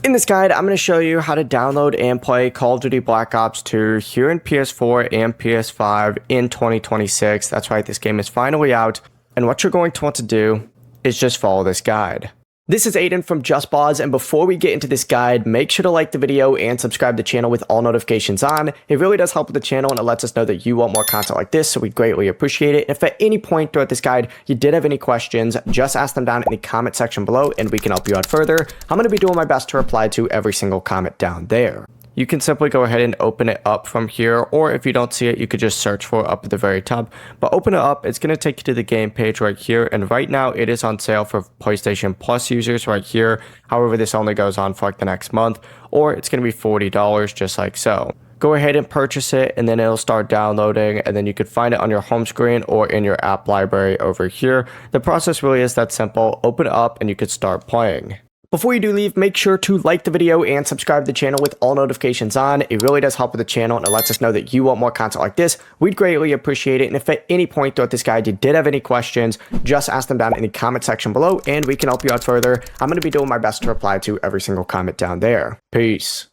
In this guide, I'm going to show you how to download and play Call of Duty Black Ops 2 here in PS4 and PS5 in 2026. That's right, this game is finally out, and what you're going to want to do is just follow this guide. This is Aiden from JustBoz, and before we get into this guide, make sure to like the video and subscribe to the channel with all notifications on. It really does help with the channel, and it lets us know that you want more content like this, so we greatly appreciate it. And if at any point throughout this guide you did have any questions, just ask them down in the comment section below, and we can help you out further. I'm going to be doing my best to reply to every single comment down there. You can simply go ahead and open it up from here, or if you don't see it, you could just search for it up at the very top. But open it up, it's going to take you to the game page right here, and right now it is on sale for PlayStation Plus users right here. However, this only goes on for like the next month, or it's going to be $40 just like so. Go ahead and purchase it, and then it'll start downloading, and then you could find it on your home screen or in your app library over here. The process really is that simple. Open it up and you could start playing. Before you do leave, make sure to like the video and subscribe to the channel with all notifications on. It really does help with the channel, and it lets us know that you want more content like this. We'd greatly appreciate it. And if at any point throughout this guide you did have any questions, just ask them down in the comment section below, and we can help you out further. I'm going to be doing my best to reply to every single comment down there. Peace.